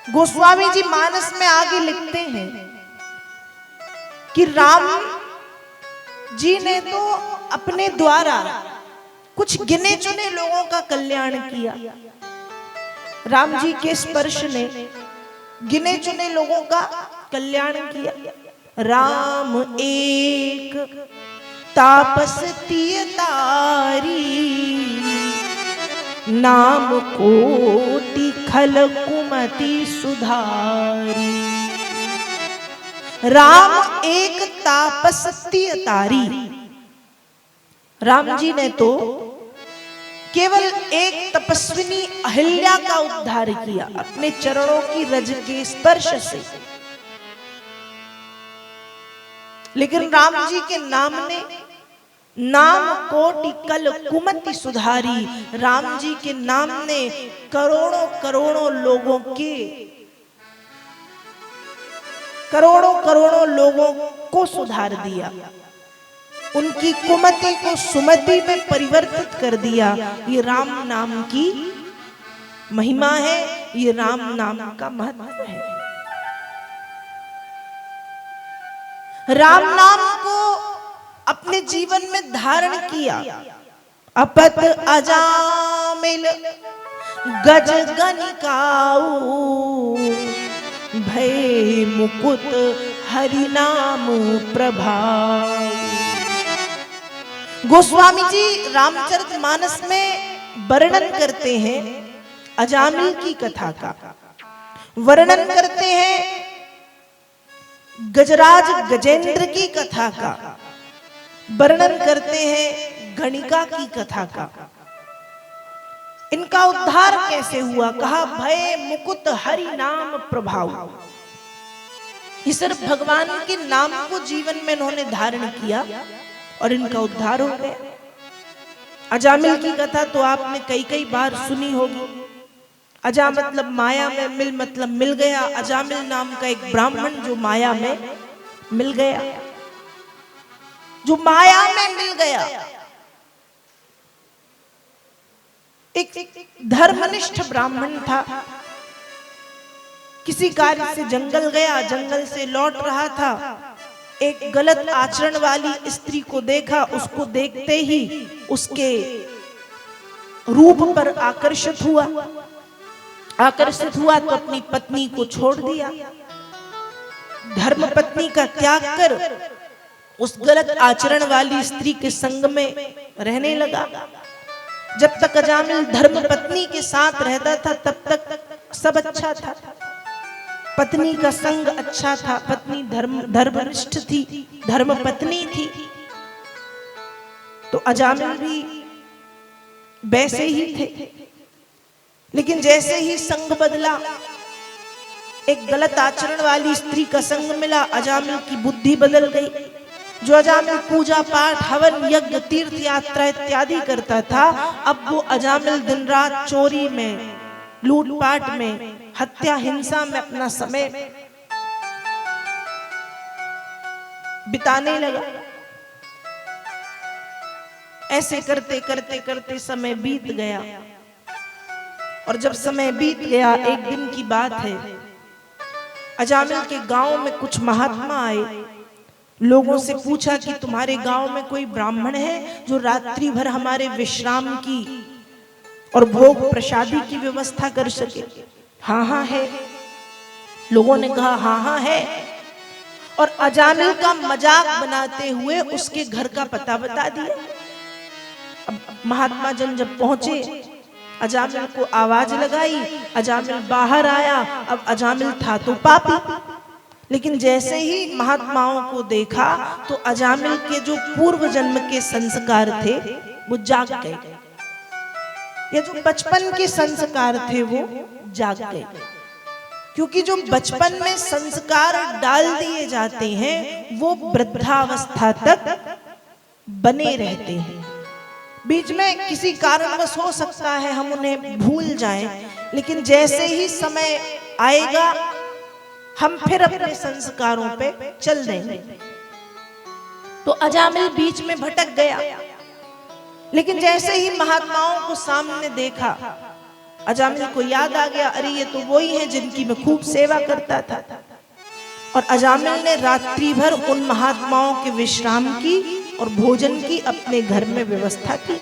गोस्वामी जी मानस में आगे लिखते हैं कि राम जी ने तो अपने द्वारा कुछ गिने चुने लोगों का कल्याण किया। राम जी के स्पर्श ने गिने चुने लोगों का कल्याण किया। राम एक तापस तिय तारी, नाम कोटि खल कुमति सुधारी। राम एक तापस तिय तारी। राम जी ने तो केवल एक तपस्विनी अहिल्या का उद्धार किया अपने चरणों की रज के स्पर्श से। लेकिन राम जी के नाम ने नाम कोटि कल कुमति सुधारी। राम जी के नाम ने करोड़ों करोड़ों लोगों के करोड़ों लोगों को सुधार दिया, उनकी कुमति को सुमति में परिवर्तित कर दिया। ये राम नाम की महिमा है, ये राम नाम का महत्व है। राम नाम को अपने जीवन में धारण किया। अपत अजामिल गज गनिकाऊ, भय मुकुट हरि नाम प्रभाव। गोस्वामी जी रामचरितमानस में वर्णन करते हैं अजामिल की कथा का, वर्णन करते हैं गजराज गजेंद्र की कथा का, वर्णन करते हैं गणिका की कथा का। इनका उद्धार कैसे हुआ? कहा भय मुकुट हरि नाम प्रभाव। ये सिर्फ भगवान के नाम को जीवन में इन्होंने धारण किया और इनका उद्धार हो गया। अजामिल की कथा तो आपने कई कई बार सुनी होगी। अजा मतलब माया में, मिल मतलब मिल गया। अजामिल नाम का एक ब्राह्मण जो माया में मिल गया, जो माया में मिल गया। एक धर्मनिष्ठ ब्राह्मण था, किसी कार्य से जंगल गया, जंगल से लौट रहा था, एक गलत आचरण वाली स्त्री को देखा। उसको देखते ही उसके रूप पर आकर्षित हुआ तो अपनी पत्नी को छोड़ दिया। धर्म पत्नी का त्याग कर उस गलत आचरण वाली स्त्री के संग में रहने लगा। जब तक अजामिल धर्म पत्नी के साथ रहता था तब तक सब अच्छा था, पत्नी का संग अच्छा था, पत्नी धर्मनिष्ठ थी, धर्म पत्नी थी। तो अजामिल भी वैसे ही थे। लेकिन जैसे ही संग बदला, एक गलत आचरण वाली स्त्री का संग मिला, अजामिल की बुद्धि बदल गई। जो अजामिल पूजा पाठ हवन यज्ञ तीर्थ यात्रा इत्यादि करता था, अब वो अजामिल दिन रात चोरी में, लूटपाट में, हत्या हिंसा में अपना समय बिताने लगा। ऐसे करते करते करते समय बीत गया। और जब समय बीत गया, एक दिन की बात है, अजामिल के गांव में कुछ महात्मा आए। लोगों से पूछा कि तुम्हारे गांव में कोई ब्राह्मण है जो रात्रि भर हमारे विश्राम की और भोग प्रसादी की व्यवस्था कर सके? हाँ हाँ है। लोगों ने कहा हाँ हाँ है। और अजामिल का मजाक बनाते हुए उसके घर का पता बता दिया। अब महात्मा जन जब पहुंचे, अजामिल को आवाज लगाई, अजामिल बाहर आया। अब अजामिल था तो पापी, लेकिन जैसे ही महात्माओं को देखा तो अजामिल के जो पूर्व जन्म के संस्कार थे वो जाग गए। ये जो बचपन के संस्कार थे वो जाग गए, क्योंकि जो बचपन में संस्कार डाल दिए जाते हैं वो वृद्धावस्था तक बने रहते हैं। बीच में किसी कारणवश हो सकता है हम उन्हें भूल जाएं, लेकिन जैसे ही समय आएगा हम फिर अपने संस्कारों पे चल देंगे। तो अजामिल बीच में भटक गया, लेकिन जैसे ही महात्माओं को सामने देखा अजामिल को याद आ गया, अरे ये तो वही है जिनकी मैं खूब सेवा करता था। और अजामिल ने रात्रि भर उन महात्माओं के विश्राम की और भोजन की अपने घर में व्यवस्था की।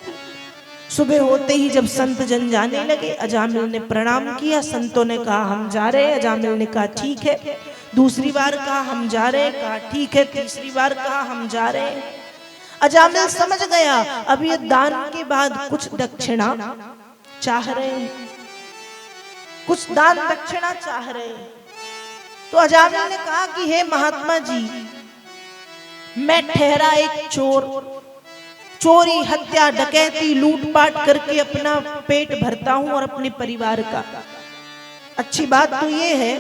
सुबह होते ही जब संत जन जाने लगे, अजामिल ने प्रणाम किया। संतों ने कहा हम जा रहे हैं। अजामिल ने कहा ठीक है। दूसरी बार कहा हम जा रहे हैं, कहा ठीक है। तीसरी बार कहा हम जा रहे हैं। अजामिल समझ गया अब ये दान के बाद कुछ दक्षिणा चाह रहे हैं, कुछ दान दक्षिणा चाह रहे हैं। तो अजामिल ने कहा कि हे महात्मा जी, मैं ठहरा एक चोर, चोरी हत्या डकैती लूटपाट करके अपना पेट भरता हूं और अपने परिवार का। अच्छी बात तो ये है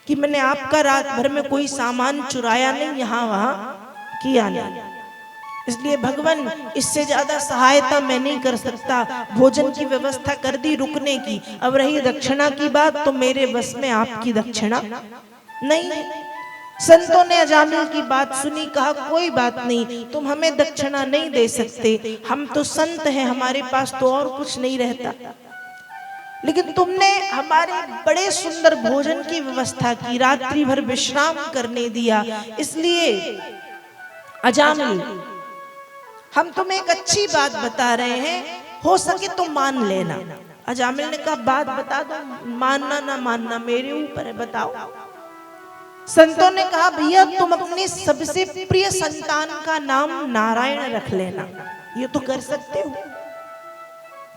कि मैंने आपका रात भर में कोई सामान चुराया नहीं, यहां वहां किया नहीं, इसलिए भगवान इससे ज्यादा सहायता मैं नहीं कर सकता। भोजन की व्यवस्था कर दी, रुकने की। अब रही दक्षिणा की बात, तो मेरे बस में आपकी दक्षिणा नहीं है। संतों ने अजामिल की बात सुनी, कहा कोई बात नहीं, तुम हमें दक्षिणा नहीं दे सकते, हम तो संत हैं, हमारे पास तो और कुछ नहीं रहता, लेकिन तुमने हमारे बड़े सुंदर भोजन की व्यवस्था की, रात्रि भर विश्राम करने दिया, इसलिए अजामिल हम तुम्हें एक अच्छी बात बता रहे हैं, हो सके तो मान लेना। अजामिल ने कहा बात बता दो, मानना ना मानना मेरे ऊपर है, बताओ। संतों ने कहा भैया तुम अपने सबसे प्रिय संतान का नाम नारायण रख लेना, ये तो कर सकते हो।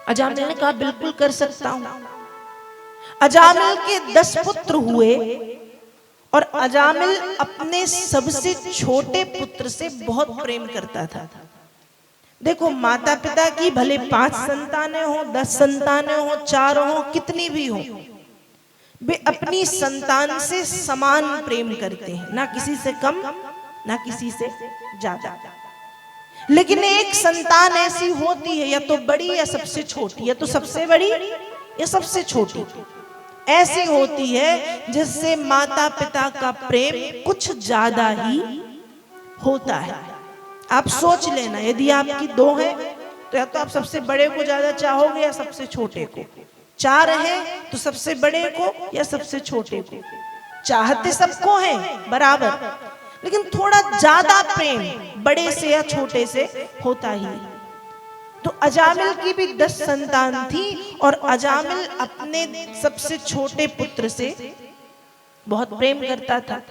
अजामिल ने कहा बिल्कुल कर सकता हूं। अजामिल के 10 पुत्र हुए और अजामिल अपने सबसे छोटे पुत्र से बहुत प्रेम करता था। देखो माता पिता की भले 5 संतानें हो, 10 संतानें हो, 4 हो, कितनी भी हो, वे अपनी संतान से समान प्रेम करते हैं, ना किसी से कम ना किसी से ज्यादा। लेकिन एक संतान ऐसी होती है, या तो बड़ी या सबसे छोटी, या तो सबसे बड़ी या सबसे छोटी, ऐसी होती है जिससे माता पिता का प्रेम कुछ ज्यादा ही होता है। आप सोच लेना, यदि आपकी 2 हैं तो या तो आप सबसे बड़े को ज्यादा चाहोगे या सबसे छोटे को, 4 हैं तो सबसे बड़े को या सबसे छोटे को। चाहते सबको हैं बराबर, लेकिन थोड़ा ज्यादा प्रेम बड़े से या छोटे से होता ही। तो अजामिल की भी 10 संतान थी और अजामिल अपने सबसे छोटे पुत्र से बहुत प्रेम करता था,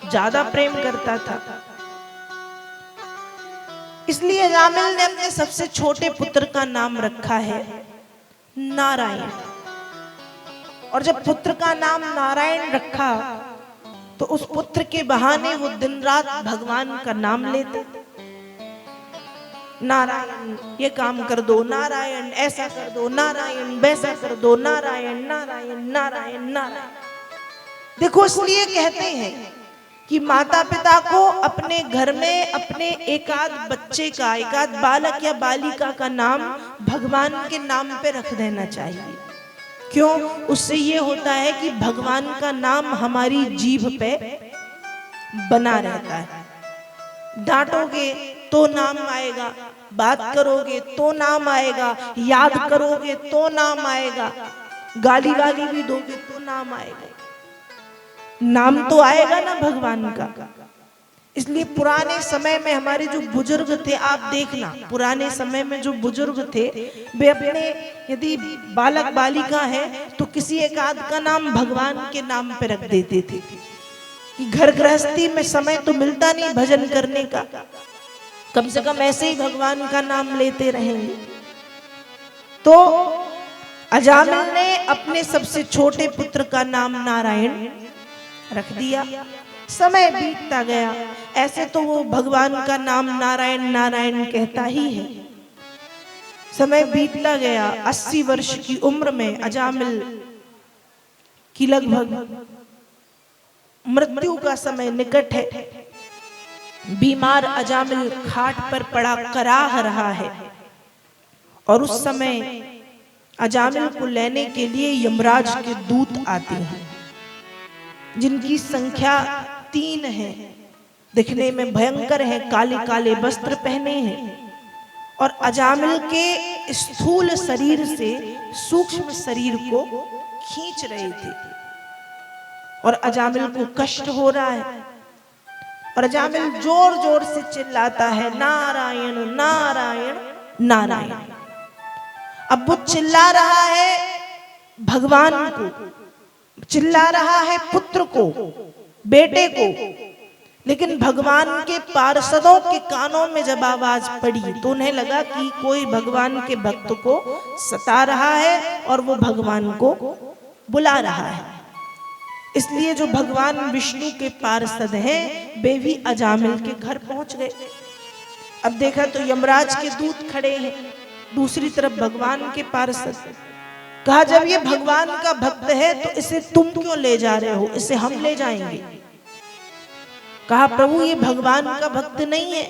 ज्यादा प्रेम करता था। इसलिए अजामिल ने अपने सबसे छोटे पुत्र का नाम रखा है नारायण। और जब पुत्र का नाम नारायण रखा तो उस पुत्र के बहाने वो दिन रात भगवान का नाम लेते। नारायण ये काम कर दो, नारायण ऐसा कर दो, नारायण वैसा कर दो, नारायण नारायण नारायण नारायण। देखो इसलिए कहते हैं कि माता पिता को अपने घर में अपने एकाध बच्चे का, एकाध बालक या बालिका का नाम भगवान के नाम पे रख देना चाहिए। क्यों? उससे ये होता है कि भगवान का नाम हमारी जीभ पे बना रहता है। डांटोगे तो नाम आएगा, बात करोगे तो नाम आएगा, याद करोगे तो नाम आएगा, गाली वाली भी दोगे तो नाम आएगा, नाम तो आएगा ना भगवान का। इसलिए पुराने समय में हमारे जो बुजुर्ग थे, आप देखना पुराने समय में जो बुजुर्ग थे, वे अपने यदि बालक बालिका है तो किसी एक आध का नाम भगवान के नाम पे रख देते थे कि घर गृहस्थी में समय तो मिलता नहीं भजन करने का, कम से कम ऐसे ही भगवान का नाम लेते रहेंगे। तो अजामिल ने अपने सबसे छोटे पुत्र का नाम नारायण रख दिया। समय बीतता गया, ऐसे तो वो भगवान का नाम नारायण नारायण कहता ही है। समय बीतता गया, 80 वर्ष की उम्र में अजामिल की लगभग मृत्यु का समय निकट है। बीमार अजामिल खाट पर पड़ा कराह रहा है और उस समय अजामिल को लेने के लिए यमराज के दूत आते हैं, जिनकी संख्या 3 है, दिखने में भयंकर है, काले काले वस्त्र पहने हैं और अजामिल के स्थूल शरीर से सूक्ष्म शरीर को खींच रहे थे और अजामिल को कष्ट हो रहा है और अजामिल जोर जोर से चिल्लाता है, नारायण नारायण नारायण। अब वो चिल्ला रहा है भगवान को, चिल्ला रहा है पुत्र को, बेटे को, लेकिन भगवान के पार्षदों के कानों में जब आवाज पड़ी तो उन्हें लगा कि कोई भगवान के भक्त को सता रहा है और वो भगवान को बुला रहा है। इसलिए जो भगवान विष्णु के पार्षद हैं वे भी अजामिल के घर पहुंच गए। अब देखा तो यमराज के दूत खड़े हैं, दूसरी तरफ भगवान के पार्षद। कहा जब ये भगवान का भक्त है तो इसे तुम क्यों ले जा रहे हो, इसे हम ले जाएंगे। कहा प्रभु ये भगवान का भक्त नहीं है,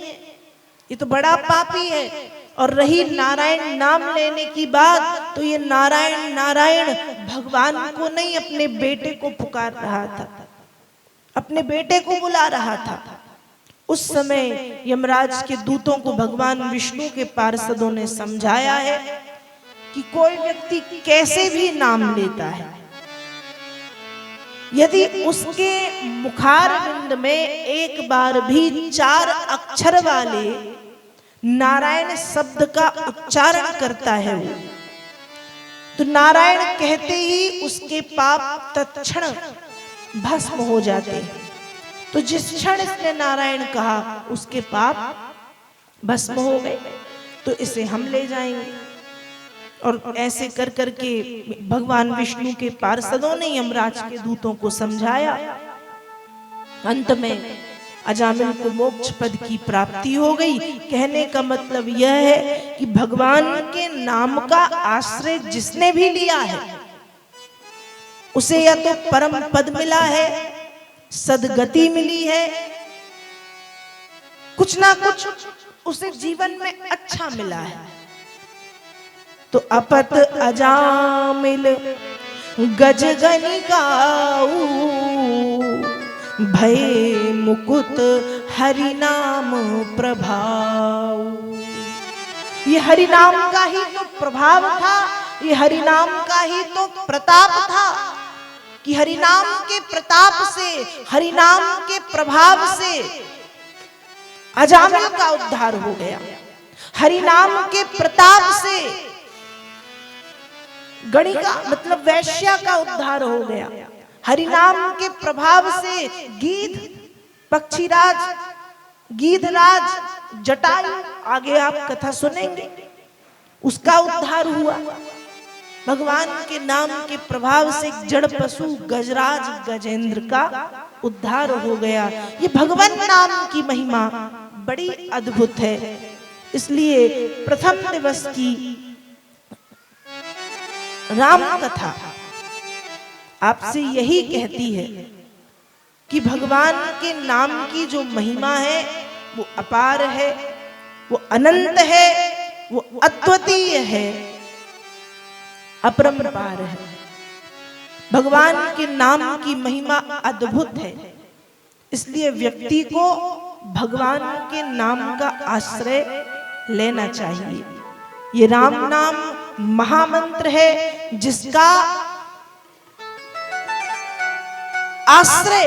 ये तो बड़ा पापी है। और रही नारायण नाम लेने की बात तो ये नारायण नारायण भगवान को नहीं अपने बेटे को पुकार रहा था, अपने बेटे को बुला रहा था। उस समय यमराज के दूतों को भगवान विष्णु के पार्षदों ने समझाया है कि कोई व्यक्ति कैसे भी नाम लेता है, यदि उसके मुखारविंद में एक बार भी 4 अक्षर वाले नारायण शब्द का उच्चारण करता है वो, तो नारायण कहते ही उसके पाप तत्क्षण भस्म हो जाते हैं। तो जिस क्षण इसने नारायण कहा उसके पाप भस्म हो गए, तो इसे हम ले जाएंगे। और ऐसे कर करके भगवान विष्णु के पार्षदों ने यमराज के दूतों को समझाया। अंत में अजामिल को मोक्ष पद की प्राप्ति हो गई। कहने का मतलब यह है कि भगवान के नाम का आश्रय जिसने भी लिया है उसे या तो परम पद मिला है, सदगति मिली है, कुछ ना कुछ उसे जीवन में अच्छा मिला है। तो अपत अजामिल गजगनि गाऊ, भय मुकुट हरि नाम प्रभाव। ये हरि नाम का ही तो प्रभाव था, ये हरि नाम का ही तो प्रताप था कि हरि नाम के प्रताप से, हरि नाम के प्रभाव से अजामिल का उद्धार हो गया। हरि नाम के प्रताप से गणिका मतलब वैश्या का उद्धार हो गया। हरि नाम के प्रभाव से गीध, पक्षीराज, गीधराज, जटायु, आगे आप कथा सुनेंगे, उसका उद्धार हुआ। भगवान के नाम के प्रभाव से जड़ पशु गजराज, गजेंद्र का उद्धार हो गया। ये भगवान नाम की महिमा बड़ी अद्भुत है। इसलिए प्रथम दिवस की राम कथा आपसे यही कहती है कि भगवान के नाम की जो महिमा है वो अपार है, वो अनंत है, वो अद्वितीय है, अपरंपार है। भगवान के नाम की महिमा अद्भुत है। इसलिए व्यक्ति को भगवान के नाम का आश्रय लेना चाहिए। ये राम नाम महामंत्र है जिसका आश्रय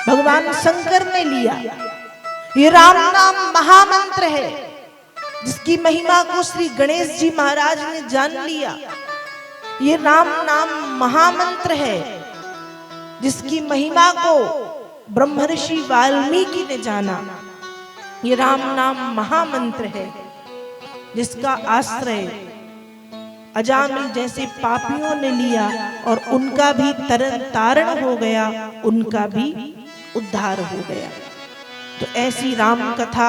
भगवान शंकर ने लिया। ये राम नाम महामंत्र है जिसकी महिमा को श्री गणेश जी महाराज ने जान लिया। ये राम नाम महामंत्र है जिसकी महिमा को ब्रह्मर्षि वाल्मीकि ने जाना। ये राम नाम महामंत्र है जिसका आश्रय अजामिल जैसे पापियों ने लिया और उनका भी तारण हो गया, उनका भी उद्धार हो गया। तो ऐसी राम कथा